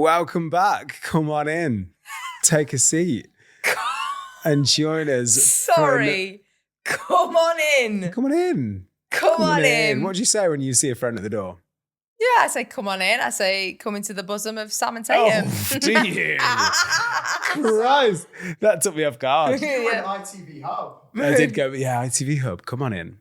Welcome back. Come on in. Take a seat. And join us. Sorry. Come on in. Come on in. Come on in. What do you say when you see a friend at the door? Yeah, I say come on in. I say come into the bosom of Sam and Tatum. Oh, do you? Christ. That took me off guard. You went ITV Hub. I did go, ITV Hub. Come on in.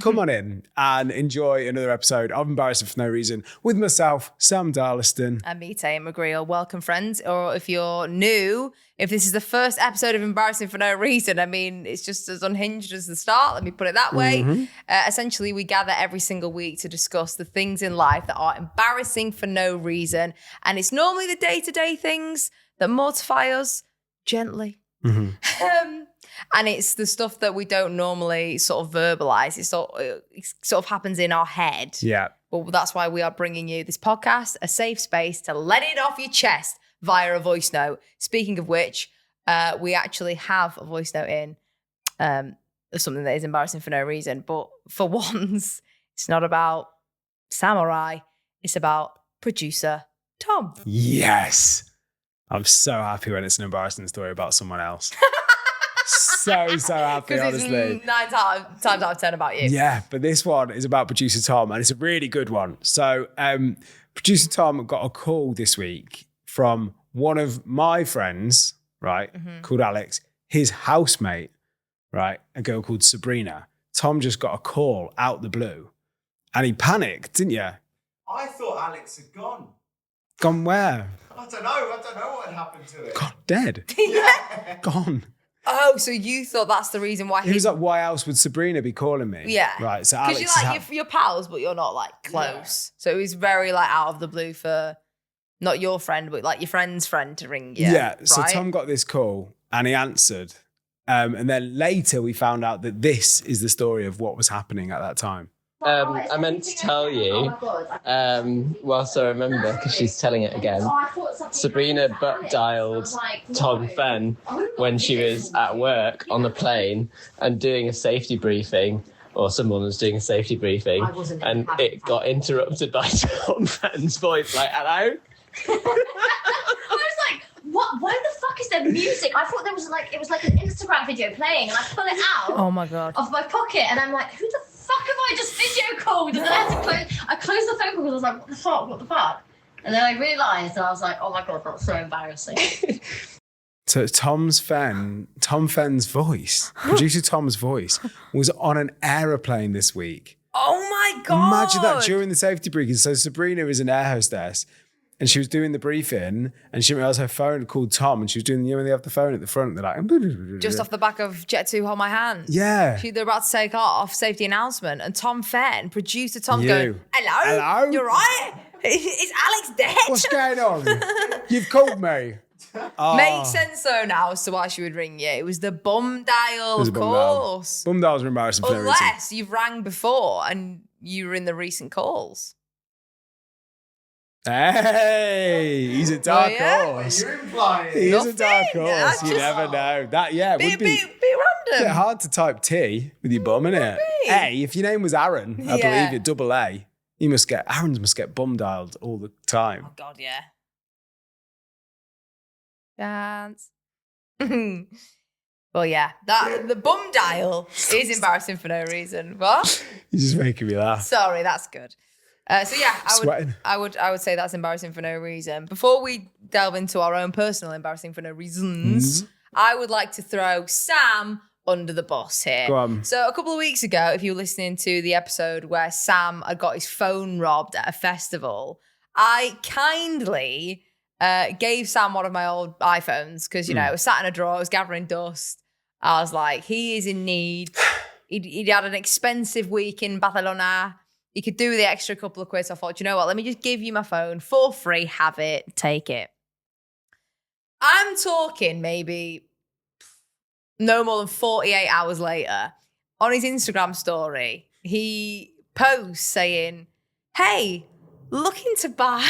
Come on in and enjoy another episode of Embarrassing for No Reason with myself, Sam Darlaston. And me, Tatum McGreal. Welcome, friends. Or if you're new, if this is the first episode of Embarrassing for No Reason, I mean, it's just as unhinged as the start. Let me put it that way. Essentially, we gather every single week to discuss the things in life that are embarrassing for no reason. And it's normally the day-to-day things that mortify us gently. And it's the stuff that we don't normally sort of verbalize. It sort of happens in our head. Yeah. But that's why we are bringing you this podcast, a safe space to let it off your chest via a voice note. Speaking of which, we actually have a voice note in of something that is embarrassing for no reason. But for once, it's not about Sam or I. It's about producer Tom. Yes. I'm so happy when it's an embarrassing story about someone else. so happy, honestly. It's 9 times out of 10 about you. Yeah, but this one is about producer Tom, and it's a really good one. So producer Tom got a call this week from one of my friends, right, called Alex, his housemate, right, a girl called Sabrina. Tom just got a call out the blue, and he panicked, didn't you? I thought Alex had gone. Gone where? I don't know what had happened to it. God, dead. Yeah. Gone. Oh, so you thought that's the reason why He was like, why else would Sabrina be calling me? Yeah. Right, so Alex because you're like, you're pals, but you're not like close. So it was very like out of the blue for not your friend, but like your friend's friend to ring you. Yeah, so right? Tom got this call and he answered. And then later we found out that this is the story of what was happening at that time. I meant to tell you, whilst I remember, because she's telling it again, Sabrina butt dialed Tom Fenn when she was at work on the plane and doing a safety briefing, or someone was doing a safety briefing, and it got interrupted by Tom Fenn's voice, like, hello? I was like, what? Why the fuck is there music? I thought there was like, it was like an Instagram video playing, and I pull it out Oh my God. of my pocket, and I'm like, who the fuck have I just video called? And then I closed the phone call because I was like, what the fuck? And then I realised, and I was like, oh my God, that's so embarrassing. So Tom Fenn's voice, producer Tom's voice, was on an aeroplane this week. Oh my God. Imagine that during the safety briefing. So Sabrina is an air hostess and she was doing the briefing and she didn't realize her phone called Tom and she was doing, when they have the phone at the front, they're like... Just off the back of Jet 2, Hold My Hand. Yeah. They're about to take off, safety announcement, and Tom Fenn, producer Tom's going, hello? Hello? You're right? Is Alex dead? What's going on? You've called me. Oh. Makes sense though now as to why she would ring you. It was the bum dial, of course. Bum dials are embarrassing for no reason. Unless you've rang before and you were in the recent calls. Hey, he's a dark horse. You're implying. He is a Nothing. dark horse. That's You just- never know. That would be Be a bit random. hard to type T with your bum, innit? be. A, if your name was Aaron, I Yeah. believe it, double A, Aarons must get bum dialed all the time. Oh God, yeah. Dance. Well, yeah, the bum dial is embarrassing for no reason. What? You're just making me laugh. Sorry, that's good. So yeah, Sweating. I would say that's embarrassing for no reason. Before we delve into our own personal embarrassing for no reasons, I would like to throw Sam under the bus here. Go on. So a couple of weeks ago, if you were listening to the episode where Sam had got his phone robbed at a festival, I kindly gave Sam one of my old iPhones because, you know, it was sat in a drawer, it was gathering dust. I was like, he is in need. He'd had an expensive week in Barcelona. He could do the extra couple of quid. So I thought, you know what, let me just give you my phone for free, have it, take it. I'm talking maybe no more than 48 hours later. On his Instagram story, he posts saying, hey, looking to buy...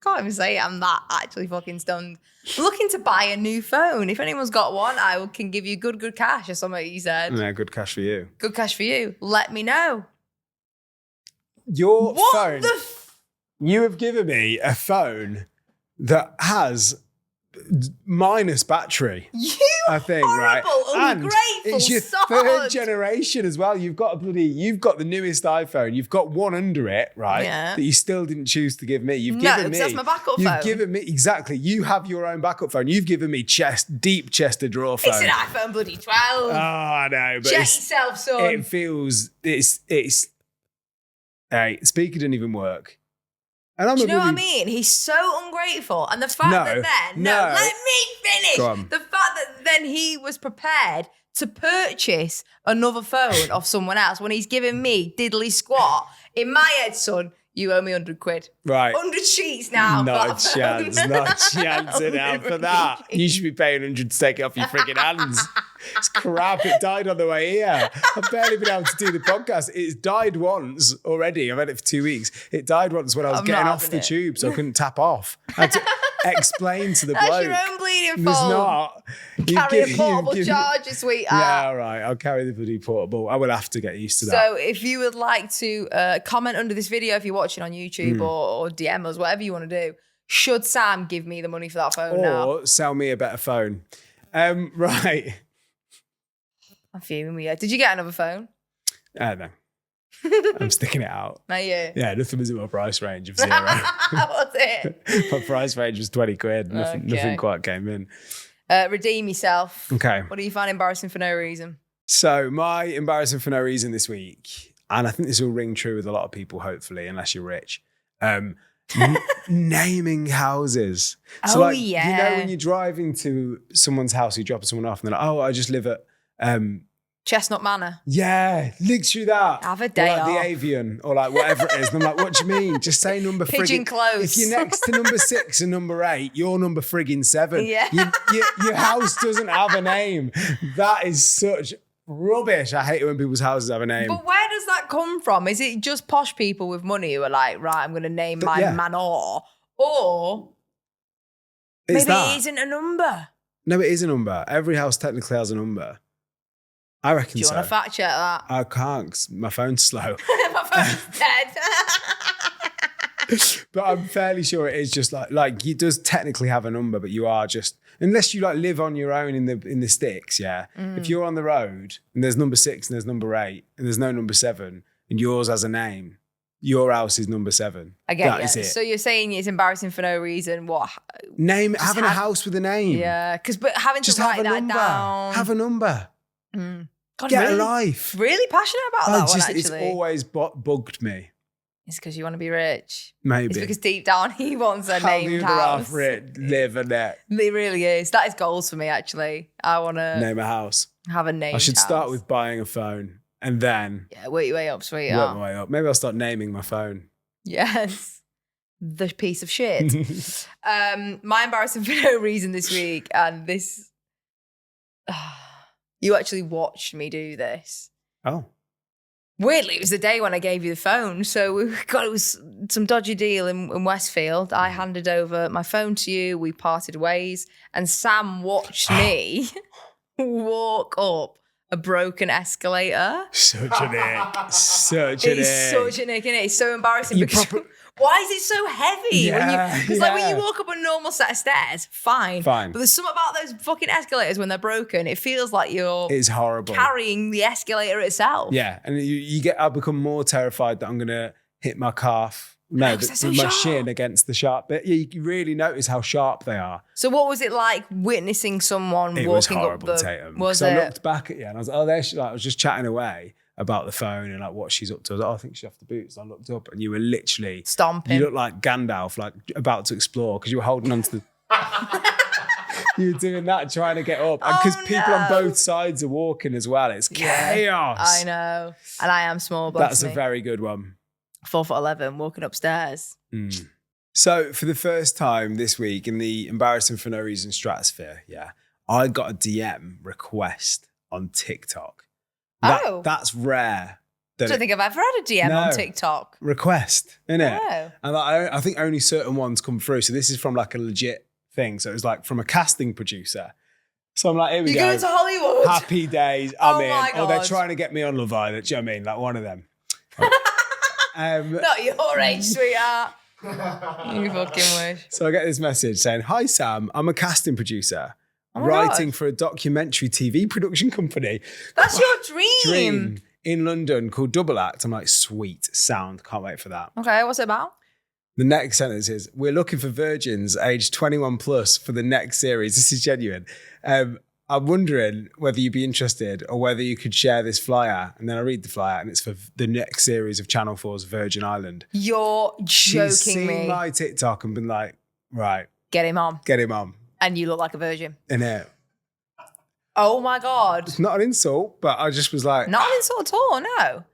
Can't even say it. I'm that actually fucking stunned. Looking to buy a new phone. If anyone's got one, I can give you good cash or something, he said. Yeah, good cash for you. Good cash for you. Let me know. Your What phone. the You have given me a phone that has minus battery. I think, right? And Ungrateful, it's your sod. third generation as well. You've got the newest iPhone. You've got one under it, right? Yeah. That you still didn't choose to give me. You've No, given me. that's my backup You've phone. given me exactly. You have your own backup phone. You've given me deep chest of drawer phone. It's an iPhone bloody 12. Oh, I know, but Check it's, yourself, son. it feels it's. Hey, speaker didn't even work. And I'm Do a you know what I bloody- mean? He's so ungrateful. And the fact No, that then, no. let me finish. Go on. The fact that then he was prepared to purchase another phone off someone else when he's giving me diddly squat. In my head, son, you owe me 100 quid. Right. 100 sheets now. Not for a that chance. phone. Not a chance in hell for that. You should be paying 100 to take it off your freaking hands. It's crap. It died on the way here. I've barely been able to do the podcast. It's died once already. I've had it for 2 weeks. It died once when I was I'm getting not off having the it. tube, so I couldn't tap off. I had to explain to the That's bloke. your own bleeding There's fault. not. Carry a portable charger, Yeah, sweetheart. all right. I'll carry the bloody portable. I will have to get used to that. So if you would like to comment under this video, if you're watching on YouTube or DM us, whatever you want to do, should Sam give me the money for that phone now? Or sell me a better phone. Right. I'm fuming with you. Did you get another phone? I don't know. I'm sticking it out. No, you. Yeah, nothing was in my price range of 0. What's it? My price range was 20 quid. Nothing, Okay. nothing quite came in. Redeem yourself. Okay. What do you find embarrassing for no reason? So my embarrassing for no reason this week, and I think this will ring true with a lot of people, hopefully, unless you're rich. Naming houses. So Oh, like, you know, yeah. when you're driving to someone's house, you drop someone off and they're like, oh, I just live at, Chestnut Manor. yeah, literally that. Have a Or day like the off. Avian or like whatever it is. And I'm like, what do you mean? Just say number Pigeon friggin' close. If you're next to number 6 and number 8, you're number friggin' 7. Yeah. Your house doesn't have a name. That is such rubbish. I hate it when people's houses have a name. But where does that come from? Is it just posh people with money who are like, right, I'm going to name my yeah. manor? Or It's maybe that. it isn't a number. No, it is a number. Every house technically has a number. I reckon Do you so. want to fact check that? I can't 'cause my phone's slow. My phone's dead. But I'm fairly sure it is just like it does technically have a number, but you are just, unless you like live on your own in the sticks, yeah. If you're on the road and there's number 6 and there's number 8 and there's no number 7 and yours has a name, your house is number 7. I get That it. is it. So you're saying it's embarrassing for no reason. What? Name having a have- house with a name. Yeah, but having Just to have write a that number. down. Have a number. God, Get really, a life. really passionate about that one, actually. It's always bugged me. It's because you want to be rich. Maybe. It's because deep down he wants a How named the other house. half live and It really is. That is goals for me, actually. I want to name a house. have a name. I should start with buying a phone and then Yeah, work your way up, work sweetheart. my way up. Maybe I'll start naming my phone. Yes. The piece of shit. My embarrassing for no reason this week, and this you actually watched me do this. Oh. Weirdly, it was the day when I gave you the phone. So it was some dodgy deal in Westfield. I handed over my phone to you. We parted ways. And Sam watched me walk up a broken escalator. Such an ick. Such an ick. It's such an ick, innit? It's so embarrassing You because proper- why is it so heavy? Yeah, Because like when yeah. you walk up a normal set of stairs, fine. Fine. But there's something about those fucking escalators when they're broken. It feels like you're It's horrible. carrying the escalator itself. Yeah. And I become more terrified that I'm going to hit my calf. No, because with they're my so sharp. shin against the sharp bit. Yeah, you really notice how sharp they are. So what was it like witnessing someone It walking was up horrible, the... Tatum. Was So I it? looked back at you and I was like, oh, there she, like, I was just chatting away about the phone and like what she's up to. I was like, oh, I think she's off the boots. I looked up and you were literally Stomping. You looked like Gandalf, like about to explore because you were holding on to the. You were doing that, trying to get up, because Oh, people on no. both sides are walking as well. It's Yeah, chaos. I know. And I am small, bless That's me. a very good one. 4'11", walking upstairs. So for the first time this week in the embarrassing for no reason stratosphere, yeah, I got a DM request on TikTok. That's rare. I don't think I've ever had a DM on TikTok. Request, innit? No. And I think only certain ones come through. So this is from like a legit thing. So it was like from a casting producer. So I'm like, here we You're go. going to Hollywood? Happy days. I'm Oh in. my Or they're God. trying to get me on Love Island. Do you know what I mean? Like one of them. Not your age, sweetheart. You fucking wish. So I get this message saying, "Hi Sam, I'm a casting producer Oh my writing God. for a documentary TV production company. That's your Dream in London called Double Act." I'm like, sweet, sound, can't wait for that. Okay, what's it about? The next sentence is, "We're looking for virgins aged 21 plus for the next series." This is genuine. I'm wondering whether you'd be interested or whether you could share this flyer. And then I read the flyer and it's for the next series of Channel 4's Virgin Island. You're She's joking seen me. my TikTok and been like, right, Get him on. get him on. And you look like a virgin. In it. Oh my God. It's not an insult, but I just was like, Not an insult at all, no.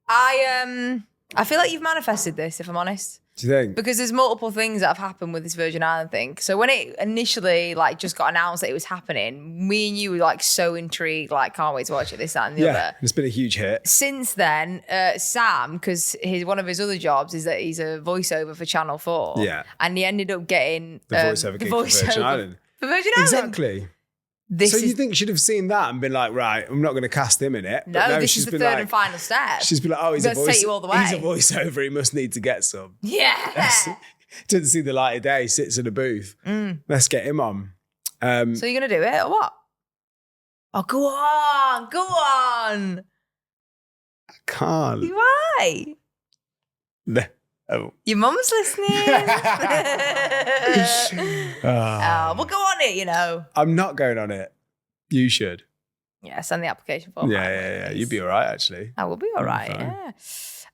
I feel like you've manifested this, if I'm honest. do you think? Because there's multiple things that have happened with this Virgin Island thing. So when it initially just got announced that it was happening, me and you were so intrigued, can't wait to watch it, this, that, and the Yeah, other. it's been a huge hit. Since then, Sam, because one of his other jobs is that he's a voiceover for Channel 4. Yeah. And he ended up getting The voiceover gig for Virgin Island. For Virgin Island. Exactly. So you think she'd have seen that and been like, right, I'm not going to cast him in it. No, this she's is the been third like- and final step. She's been like, oh, he's a Let's take you all the He's a way. voiceover. He must need to get some. Yeah. Doesn't see the light of day. Sits in a booth. Let's get him on. So you're going to do it or what? Oh, go on. Go on. Can't. Why? Oh. Your mum's listening. We'll go on it, I'm not going on it. You should. Yeah, send the application form. Yeah. You'd be all right, actually. I will be all right, fine.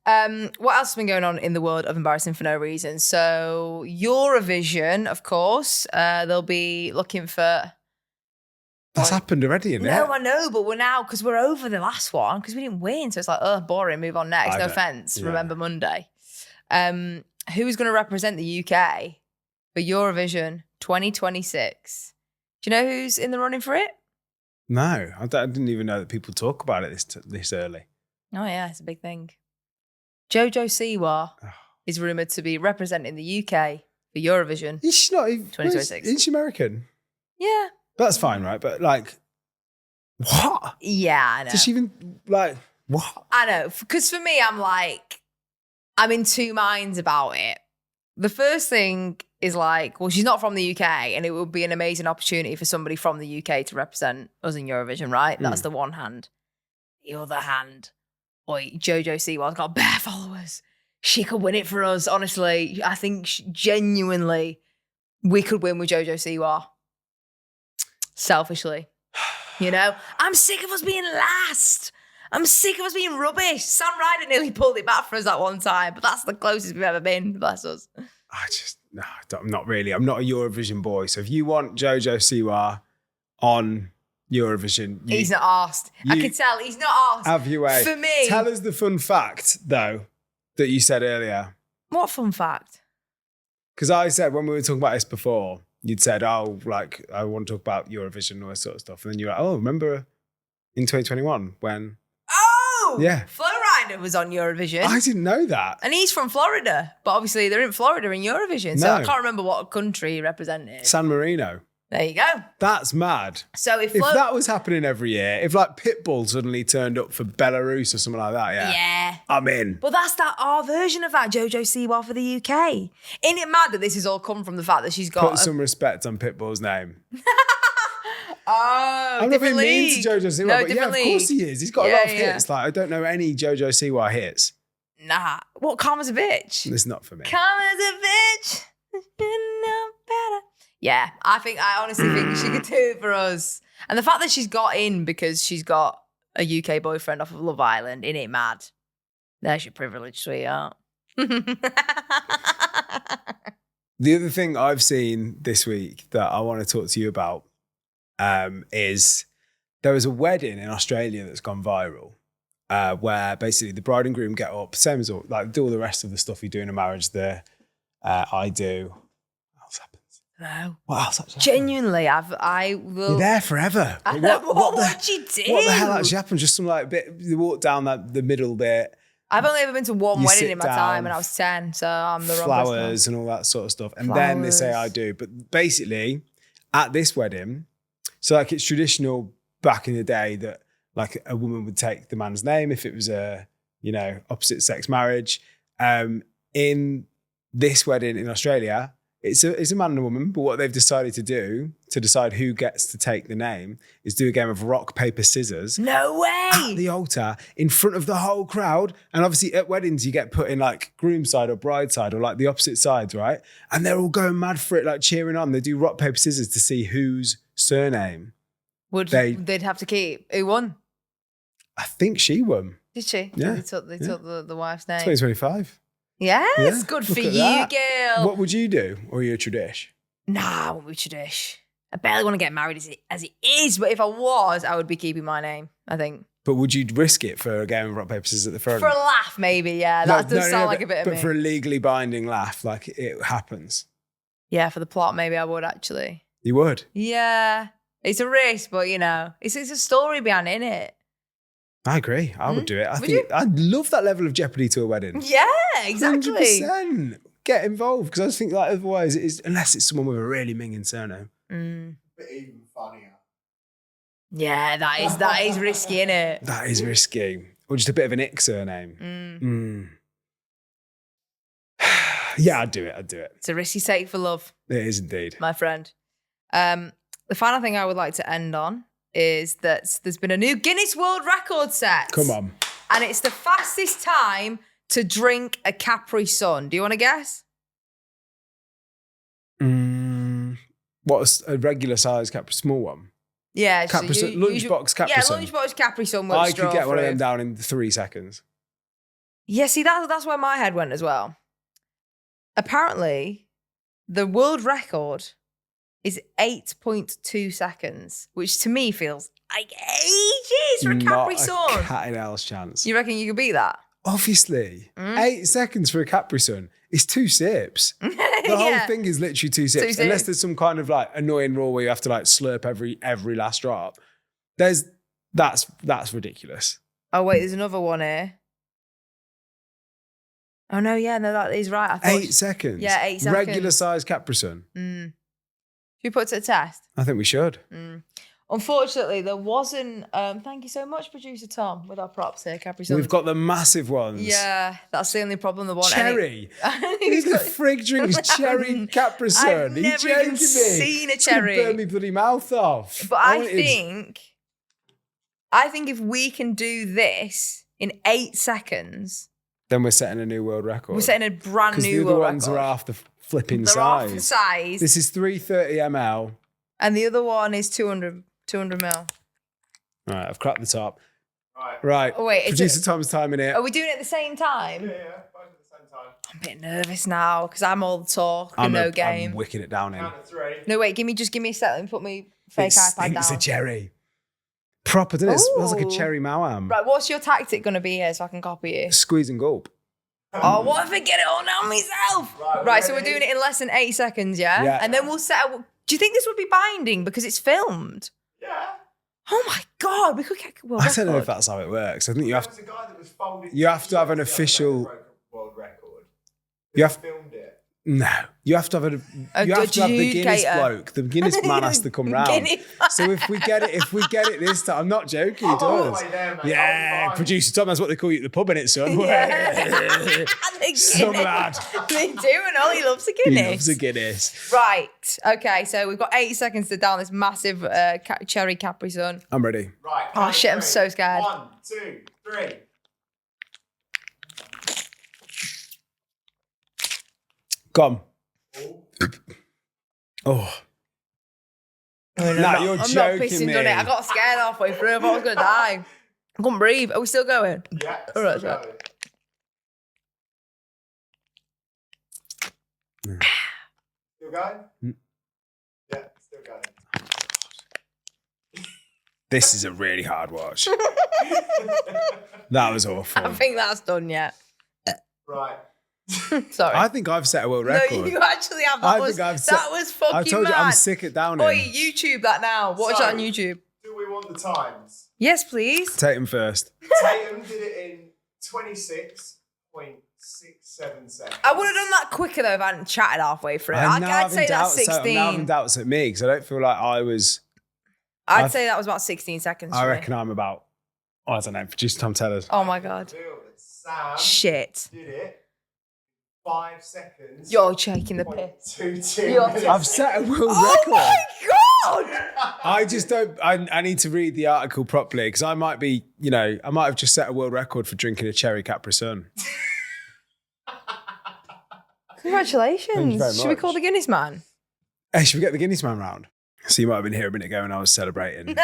yeah. What else has been going on in the world of embarrassing for no reason? So Eurovision, of course, they'll be looking for... That's happened already, isn't No, it? I know, but we're now, because we're over the last one, because we didn't win. So it's boring, move on next. No offence, yeah. remember Monday. Who's going to represent the UK for Eurovision 2026? Do you know who's in the running for it? No, I didn't even know that people talk about it this early. Oh yeah, it's a big thing. Jojo Siwa is rumoured to be representing the UK for Eurovision. Is she not even... 2026. Isn't she American? Yeah. That's fine, right? But what? Yeah, I know. Does she even, what? I know. Because for me, I'm in two minds about it. The first thing is she's not from the UK, and it would be an amazing opportunity for somebody from the UK to represent us in Eurovision, right? That's the one hand. The other hand, Jojo Siwa's got bare followers. She could win it for us, honestly. I think genuinely we could win with Jojo Siwa. Selfishly. I'm sick of us being last. I'm sick of us being rubbish. Sam Ryder nearly pulled it back for us that one time, but that's the closest we've ever been. Bless us. I'm not really. I'm not a Eurovision boy. So if you want Jojo Siwa on Eurovision, He's not asked. I can tell he's not asked. have your way. For me. Tell us the fun fact, though, that you said earlier. What fun fact? Because I said when we were talking about this before, you'd said, I want to talk about Eurovision and all that sort of stuff. And then you were like, remember in 2021 when... Oh! Yeah. Flo Rida was on Eurovision. I didn't know that. And he's from Florida. But obviously they're in Florida in Eurovision. So No. I can't remember what country he represented. San Marino. There you go. That's mad. So if If that was happening every year, if Pitbull suddenly turned up for Belarus or something like that, Yeah. I'm in. But that's our version of that, Jojo Siwa for the UK. Ain't it mad that this has all come from the fact that she's got Put some respect on Pitbull's name. Oh, I'm not being different mean league. to Jojo Siwa, No, but yeah, different of course league. he is. He's got a lot of hits. I don't know any Jojo Siwa hits. Nah. What, Calm as a Bitch? It's not for me. Calm as a bitch. You know better. Yeah, I honestly think she could do it for us. And the fact that she's got in because she's got a UK boyfriend off of Love Island, it ain't mad. There's your privilege, sweetheart. The other thing I've seen this week that I want to talk to you about is there was a wedding in Australia that's gone viral where basically the bride and groom get up, same as all, do all the rest of the stuff you do in a marriage, the I do. What else happens? No. What else actually happens? Genuinely, I will. You're there forever. I know, what would you do? What the hell actually happened? Just some bit, you walk down the middle bit. I've only ever been to one You wedding sit in my down, time and I was 10, so I'm the wrong flowers person. and all that sort of stuff. And then they say I do. But basically, at this wedding, so it's traditional back in the day that a woman would take the man's name if it was a, opposite sex marriage. In this wedding in Australia, it's a man and a woman, but what they've decided to do to decide who gets to take the name is do a game of rock, paper, scissors. No way. At the altar in front of the whole crowd. And obviously at weddings, you get put in like groom side or bride side or like the opposite sides, right? And they're all going mad for it, like cheering on. They do rock, paper, scissors to see whose surname they'd have to keep. Who won? I think she won. Did she? Yeah. They took the wife's name. 2025. Yes, Yeah, good look for at you, that. girl. What would you do? Or are you a tradish? Nah, I wouldn't be tradish. I barely want to get married as it is, but if I was, I would be keeping my name, I think. But would you risk it for a game of rock, paper, scissors at the front? For a laugh, maybe, yeah. That does sound like a bit of me. But for a legally binding laugh, like it happens. Yeah, for the plot, maybe I would actually. You would? Yeah. It's a risk, but it's a story behind it, innit? I agree. I would do it. Would you? I'd love that level of jeopody to a wedding. Yeah, exactly. 100%. Get involved, because I just think like otherwise it is, unless it's someone with a really minging surname. But even funnier. Yeah, that is risky, innit? That is risky. Or just a bit of an ick surname. Yeah, I'd do it. It's a risky take for love, It is indeed. my friend. The final thing I would like to end on is that there's been a new Guinness World Record set. Come on. And it's the fastest time to drink a Capri Sun. Do you want to guess? What's a regular size Capri, small one? Yeah. Capri Sun, lunchbox Capri Sun. Yeah, lunchbox Capri Sun. I could get one of them down in 3 seconds. Yeah, see, that's where my head went as well. Apparently, the world record is 8.2 seconds, which to me feels like ages for a Capri Sun. Not a cat in hell's chance. You reckon you could beat that? Obviously. 8 seconds for a Capri Sun is 2 sips. The whole thing is literally 2 sips. Unless there's some kind of like annoying rule where you have to like slurp every last drop. That's ridiculous. Oh, wait, there's another one here. Oh, no, that is right. I thought 8 seconds? Yeah, 8 seconds. Regular size Capri Sun? Should we put it to the test? I think we should. Unfortunately, there wasn't. Thank you so much, producer Tom, with our props here, Capri Sun. We've got the massive ones. Yeah, that's the only problem. The one cherry. Who the frig drinks cherry Capri Sun? I've never even seen a cherry. Burn me bloody mouth off. But I think if we can do this in 8 seconds, then we're setting a new world record. We're setting a brand new world world record. Because the other ones are half the flipping They're size. half the size. This is 330 ml. And the other one is 200 mil. All right, I've cracked the top. Right. Oh, wait, Producer Tom's timing it. Are we doing it at the same time? Yeah, both at the same time. I'm a bit nervous now because I'm all the talk and no game. I'm wicking it down in. Count of 3. No, wait, give me a sec. Let me put my fake iPad down. It's a cherry. Proper, doesn't it? It smells like a Ooh. cherry Mawam. Right, what's your tactic going to be here so I can copy you? Squeeze and gulp. Oh, what if I get it all down myself? Right, so we're doing it in less than 8 seconds, yeah? Yeah. And then we'll set up. Do you think this would be binding because it's filmed? Yeah. Oh my God, we could get a world I don't know if record. that's how it works. I think There was a guy that was folded. you have to have an the other day official- that broke a world record. You have- filmed it. No, you have to have the Guinness adjudicator. bloke. The Guinness man has to come round. Guinness So if we get it this time, I'm not joking. He I'm all the does. way there, mate. Yeah, I'll be fine. producer Tom, that's what they call you at the pub, innit, son? The Some Guinness. lad. They do, and all he loves a He Guinness. loves a Guinness. Right. Okay, so we've got 8 seconds to down this massive cherry Capri Sun. I'm ready. Right. Oh, count of shit, I'm 3. so scared. 1, 2, 3. Come. Oh. Oh. Nah, you're I'm not joking pissing me. done it. I got scared halfway through. I thought I was going to die. I couldn't breathe. Are we still going? Yeah. All right, still right. going. Still going? Yeah, still going. This is a really hard watch. That was awful. I think that's done yet. Right. Sorry. I think I've set a world record. No, you actually have. I That think I've was fucking I told you mad. I'm sick at downing. Oi, YouTube that now. Watch So- that on YouTube. Do we want the times? Yes, please. Tatum first. Tatum did it in 26.67 seconds. I would have done that quicker though if I hadn't chatted halfway through. I'd say that's I'm now having 16. doubts at me because I don't feel like I was. I'd say that was about 16 seconds. I for me. reckon I'm about. I don't know. Producer Tom, tell us. Oh my God. Sam Shit. did it 5 seconds. You're taking the piss. 22 You're- minutes. I've set a world Oh record. my God! I just don't. I need to read the article properly because I might be, I might have just set a world record for drinking a cherry Capri Sun. Congratulations. Thank you very Should we much. call the Guinness man? Hey, should we get the Guinness man round? So you might have been here a minute ago when I was celebrating.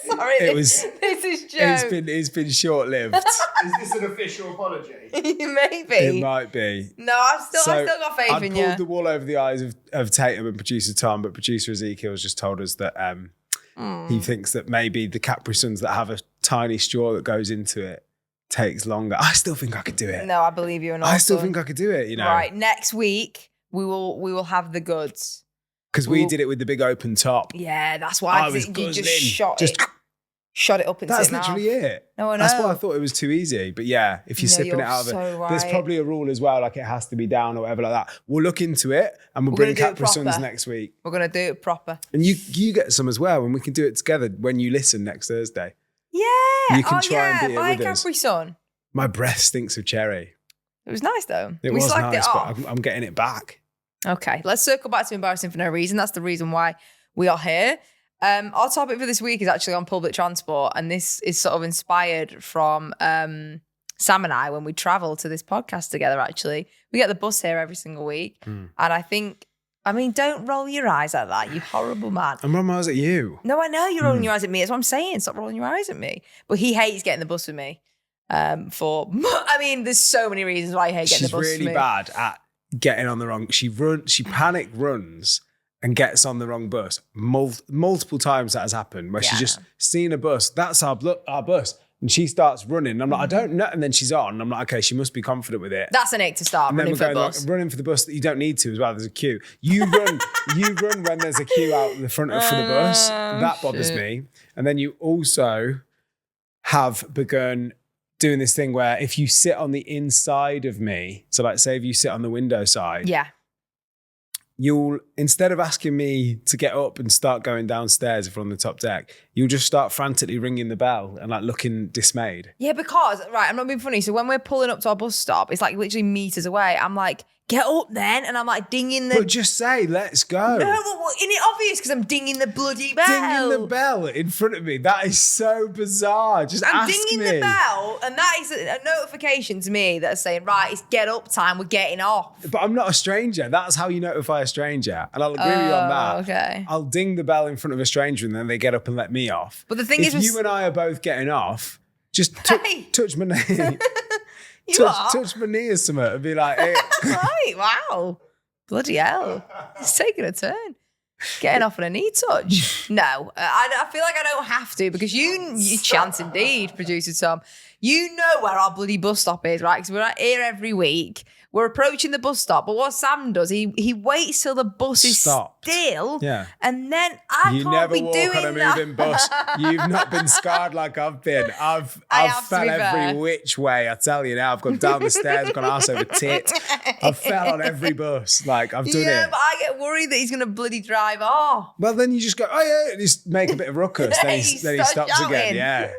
Sorry, It was- this is joke. it's been short lived. Is this an official apology? Maybe. It might be. No, I still got faith I'd in pulled you. the wool over the eyes of Tatum and producer Tom, but producer Ezekiel has just told us that he thinks that maybe the Capri Suns that have a tiny straw that goes into it takes longer. I still think I could do it. No, I believe you. And I still also- think I could do it, Right, next week we will have the goods. Because we did it with the big open top. Yeah, that's why I was you guzzling. just shot Just- it up into That's it now. literally it. No, I know. That's why I thought it was too easy. But yeah, if you're No, sipping you're it out of so it, there's right. probably a rule as well, like it has to be down or whatever like that. We'll look into it and we'll We're bring gonna do it Capri Suns proper. next week. We're gonna do it proper. And you get some as well, and we can do it together when you listen next Thursday. Yeah. You can try and beat it my with us. Capri Sun. My breath stinks of cherry. It was nice though. It we was slagged nice, it but off. I'm getting it back. Okay, let's circle back to embarrassing for no reason. That's the reason why we are here. Our topic for this week is actually on public transport, and this is sort of inspired from Sam and I when we travel to this podcast together. Actually, we get the bus here every single week, and don't roll your eyes at that, you horrible man. I'm on my eyes at you. No, I know you're rolling your eyes at me. That's what I'm saying. Stop rolling your eyes at me. But he hates getting the bus with me. There's so many reasons why I hate getting She's the bus really with me. bad at getting on the wrong. She panic runs and gets on the wrong bus. Multiple times that has happened where she's just seen a bus. That's our bus. And she starts running. I'm like, I don't know. And then she's on. I'm like, okay, she must be confident with it. That's an ick to start And then running we're for a going bus. running for the bus that you don't need to as well. There's a queue. You run when there's a queue out the front for the bus. That bothers shit. me. And then you also have begun doing this thing where if you sit on the inside of me, so like say if you sit on the window side, Yeah. you'll, instead of asking me to get up and start going downstairs if we're on the top deck, you'll just start frantically ringing the bell and like looking dismayed. Yeah, because, right, I'm not being funny. So when we're pulling up to our bus stop, it's like literally meters away. I'm like, get up then. And I'm like dinging the... But just say, let's go. No, well, isn't it obvious? Because I'm dinging the bloody bell. Dinging the bell in front of me. That is so bizarre. Just I'm ask dinging me. the bell, and that is a notification to me that's saying, right, it's get up time, we're getting off. But I'm not a stranger. That's how you notify a stranger. And I'll agree with you on that. Okay. I'll ding the bell in front of a stranger and then they get up and let me off. But the thing if is, you and I are both getting off, just Hey. touch my knee. You are? touch my knee or something and be like, hey. Right, wow. Bloody hell. It's taking a turn. Getting off on a knee touch. No, I feel like I don't have to because you chance indeed, producer Tom. You know where our bloody bus stop is, right? Because we're here every week. We're approaching the bus stop. But what Sam does, he waits till the bus is Stopped. still. Yeah. And then I You can't never be walk doing on a that. moving bus. You've not been scarred like I've been. I've have to fell be every fair. which way. I tell you now. I've gone down the stairs, I've gone arse over tit. I've fell on every bus. Like I've done Yeah, it. but I get worried that he's going to bloody drive off. Well, then you just go, oh yeah, and just make a bit of ruckus. Then he Start stops again. shouting. Yeah.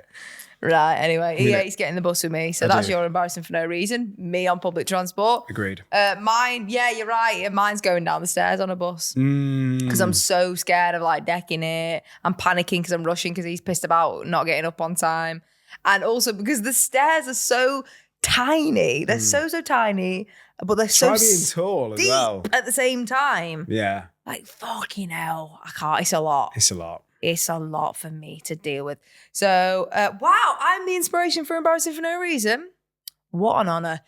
Right, anyway, he Minute. hates getting the bus with me. So I that's do. your embarrassing for no reason. Me on public transport. Agreed. Mine, yeah, you're right. Mine's going down the stairs on a bus. Because I'm so scared of like decking it. I'm panicking because I'm rushing because he's pissed about not getting up on time. And also because the stairs are so tiny. They're so tiny, but they're Try so being tall as deep well. at the same time. Yeah, Like, fucking hell. I can't. It's a lot. it's a lot. It's a lot for me to deal with. So, wow, I'm the inspiration for Embarrassing for No Reason. What an honor.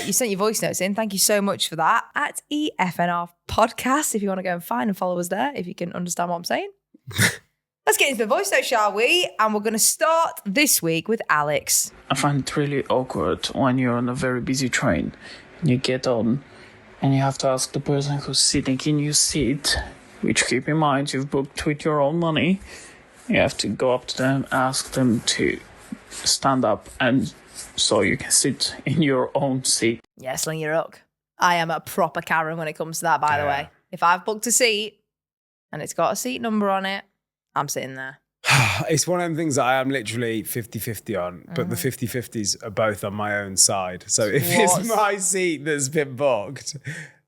You sent your voice notes in. Thank you so much for that. At EFNR Podcast, if you want to go and find and follow us there, if you can understand what I'm saying. Let's get into the voice note, shall we? And we're going to start this week with Alex. I find it really awkward when you're on a very busy train and you get on and you have to ask the person who's sitting in your seat, which keep in mind you've booked with your own money. You have to go up to them, ask them to stand up and so you can sit in your own seat. Yeah, sling your hook. I am a proper Karen when it comes to that, by the Yeah. way. If I've booked a seat and it's got a seat number on it, I'm sitting there. It's one of them things that I am literally 50-50 on, but the 50-50s are both on my own side. So if it's my seat that's been booked,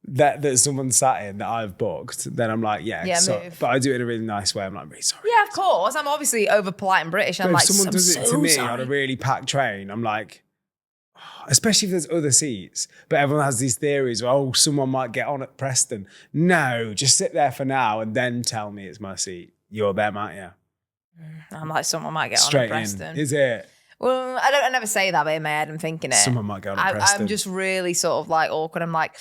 that someone sat in that I've booked, then I'm like, move. But I do it in a really nice way. I'm like, really sorry. Yeah, of course. I'm obviously over polite and British. And I'm if like, someone does it to me sorry. on a really packed train, I'm like, especially if there's other seats, but everyone has these theories, someone might get on at Preston. No, just sit there for now and then tell me it's my seat. You're them, aren't you? I'm like, someone might get Straight on at Preston. Is it? Well, I never say that, but in my head I'm thinking it. Someone might get on at Preston. I'm just really sort of like awkward. I'm like,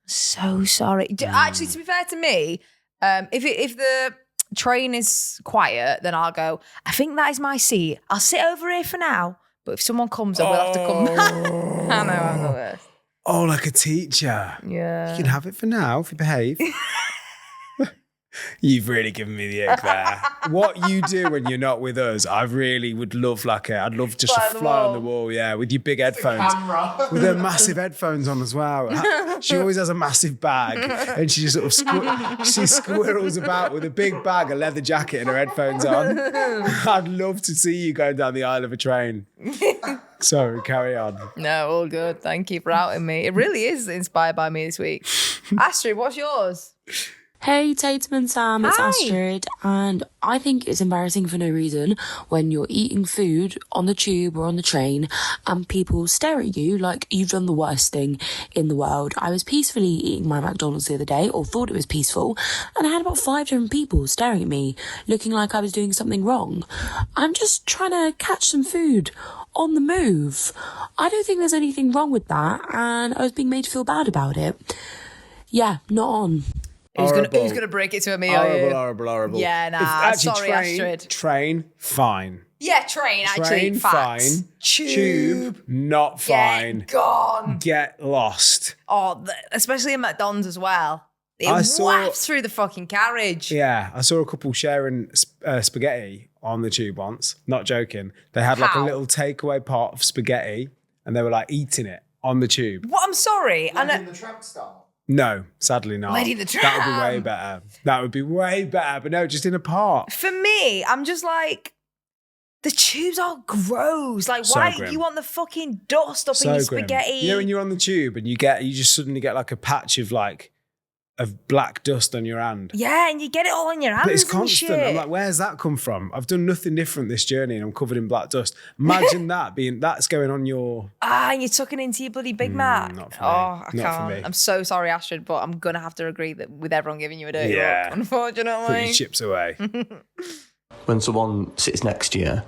so sorry. Actually, to be fair to me, if the train is quiet, then I'll go, I think that is my seat. I'll sit over here for now. But if someone comes, I will have to come. I know, I'm the worst. Oh, like a teacher. Yeah. You can have it for now if you behave. You've really given me the ick there. What you do when you're not with us, I really would love I'd love just to fly on the wall, with your big headphones. With her massive headphones on as well. She always has a massive bag and she just sort of she squirrels about with a big bag, a leather jacket and her headphones on. I'd love to see you going down the aisle of a train. Sorry, carry on. No, all good. Thank you for outing me. It really is inspired by me this week. Astrid, what's yours? Hey Tatum and Sam, it's Astrid, and I think it's embarrassing for no reason when you're eating food on the tube or on the train and people stare at you like you've done the worst thing in the world. I was peacefully eating my McDonald's the other day, or thought it was peaceful, and I had about 5 different people staring at me, looking like I was doing something wrong. I'm just trying to catch some food on the move. I don't think there's anything wrong with that, and I was being made to feel bad about it. Yeah, not on. Who's gonna break it to me? Horrible. Yeah, nah. Sorry, Astrid. Train, fine. Yeah, train, actually. Train, Facts. fine. Tube, not fine. Get gone. Get lost. Oh, especially in McDonald's as well. It wafts through the fucking carriage. Yeah, I saw a couple sharing spaghetti on the tube once. Not joking. They had like a little takeaway pot of spaghetti and they were like eating it on the tube. What? I'm sorry. In the tramp style. No, sadly not. Lady the Tramp. That would be way better. That would be way better. But no, just in a pot. For me, I'm just like, the tubes are gross. Like, So why grim. do you want the fucking dust up in your Grim. spaghetti? You know when you're on the tube and you just suddenly get like a patch of black dust on your hand. Yeah, and you get it all on your hands. But it's and constant. shit. I'm like, where's that come from? I've done nothing different this journey and I'm covered in black dust. Imagine that's going on your... and you're tucking into your bloody Big Mac. Not for me. I Not can't. for me. I'm so sorry, Astrid, but I'm going to have to agree that with everyone giving you a dirty Yeah. look, unfortunately. Put your chips away. When someone sits next to you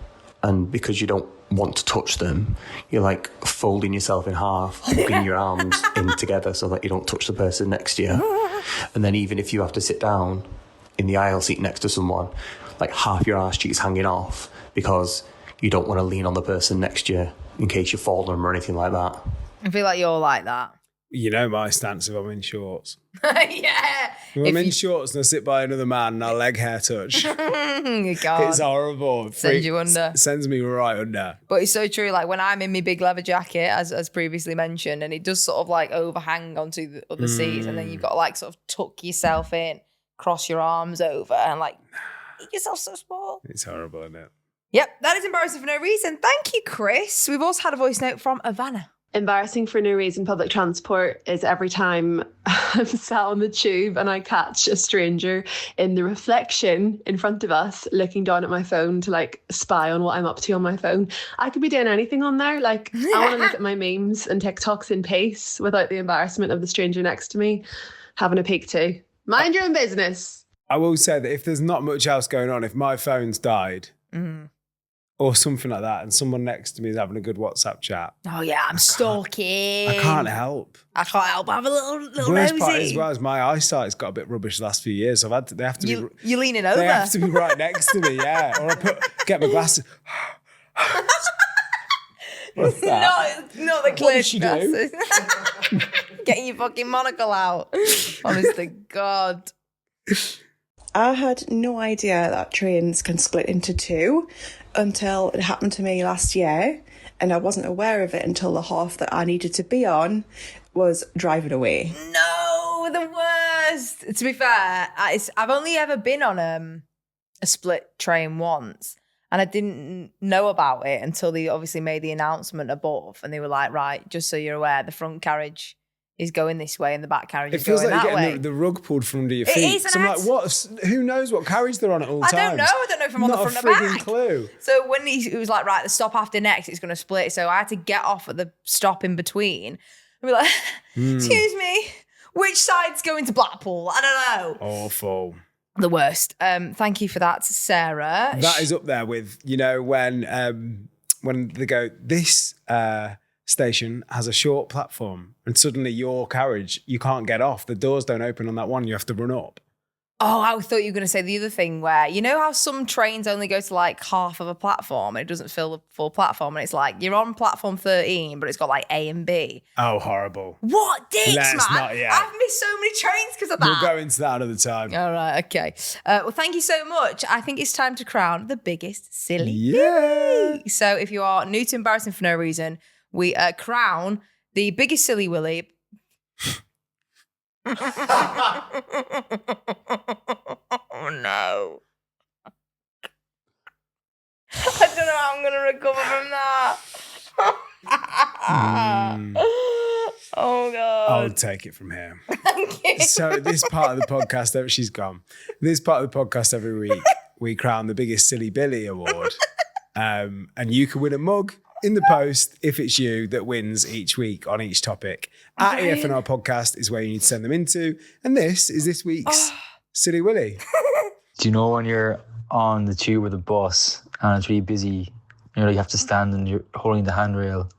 and because you don't want to touch them, you're like folding yourself in half, hooking your arms in together so that you don't touch the person next to you. And then even if you have to sit down in the aisle seat next to someone, like half your arse cheeks hanging off because you don't want to lean on the person next to you in case you fall on them or anything like that. I feel like you're like that. You know my stance if I'm in shorts. Yeah. If I'm in shorts and I sit by another man and our leg hair touch, God. it's horrible. Sends you under. Sends me right under. But it's so true. Like when I'm in my big leather jacket, as previously mentioned, and it does sort of like overhang onto the other seats, and then you've got to like sort of tuck yourself in, cross your arms over, and like make yourself so small. It's horrible, isn't it? Yep, that is embarrassing for no reason. Thank you, Chris. We've also had a voice note from Ivana. Embarrassing for no reason public transport is every time I'm sat on the tube and I catch a stranger in the reflection in front of us looking down at my phone to like spy on what I'm up to on my phone. I could be doing anything on there. Like I want to look at my memes and TikToks in pace without the embarrassment of the stranger next to me having a peek too. Mind your own business. I will say that if there's not much else going on, if my phone's died or something like that and someone next to me is having a good WhatsApp chat. Oh yeah, I'm stalking. I can't help. I can't help. I have a little The worst nosy. part as well is my eyesight's got a bit rubbish the last few years. So they have to be... You're leaning over. They have to be right next to me, yeah. Or get my glasses. What's that? Not the clear does she do? glasses. Getting your fucking monocle out. Honest to God. I had no idea that trains can split into two until it happened to me last year, and I wasn't aware of it until the half that I needed to be on was driving away. No, the worst. To be fair, I've only ever been on a split train once, And I didn't know about it until they obviously made the announcement above. And they were like, right, just so you're aware, the front carriage is going this way and the back carriage is going that way. It feels like you're getting the rug pulled from under your feet. It is. So I'm like, who knows what carriage they're on at all times? I don't know. I don't know if I'm on the front or back. Not a frigging clue. So when he was like, right, the stop after next, it's going to split. So I had to get off at the stop in between and be like, excuse me, which side's going to Blackpool? I don't know. Awful. The worst. Thank you for that, Sarah. That is up there with, when they go, this station has a short platform and suddenly your carriage, you can't get off. The doors don't open on that one. You have to run up. Oh, I thought you were going to say the other thing where, you know how some trains only go to like half of a platform and it doesn't fill the full platform and it's like you're on platform 13 but it's got like A and B. Oh, horrible. What dicks, Let's man? not yet. I've missed so many trains because of that. We'll go into that another time. All right, okay. Well, thank you so much. I think it's time to crown the biggest silly Willy. So if you are new to Embarrassing for No Reason, we crown the biggest silly Willy. Oh no. I don't know how I'm going to recover from that. Oh God. I'll take it from here. Thank you. So this part of the podcast, she's gone. This part of the podcast every week, we crown the biggest silly Billy award. And you can win a mug in the post if it's you that wins each week on each topic. At EFNR Podcast is where you need to send them into. And this is this week's Silly Willy. Do you know when you're on the tube or the bus and it's really busy, you have to stand and you're holding the handrail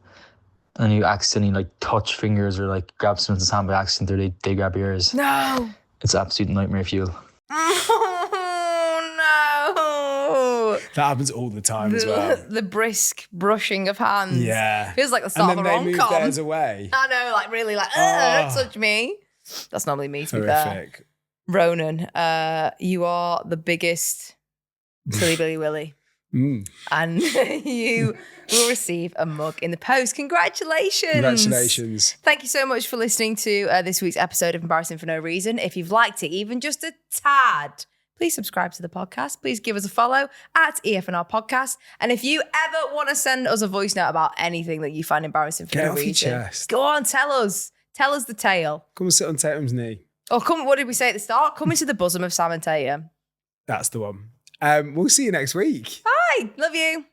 and you accidentally like touch fingers or like grab someone's hand by accident or they grab yours? No. It's absolute nightmare fuel. That happens all the time as well. The brisk brushing of hands. Yeah. Feels like the start of a rom-com. And then they move theirs away. I know, like really like, don't touch me. That's normally me, to be fair. Horrific. Ronan, you are the biggest silly Billy Willy. And you will receive a mug in the post. Congratulations. Congratulations. Thank you so much for listening to this week's episode of Embarrassing for No Reason. If you've liked it, even just a tad, please subscribe to the podcast. Please give us a follow at EFNR Podcast. And if you ever want to send us a voice note about anything that you find embarrassing for no reason, go on, tell us. Tell us the tale. Come and sit on Tatum's knee. Or come, what did we say at the start? Come into the bosom of Sam and Tatum. That's the one. We'll see you next week. Bye. Love you.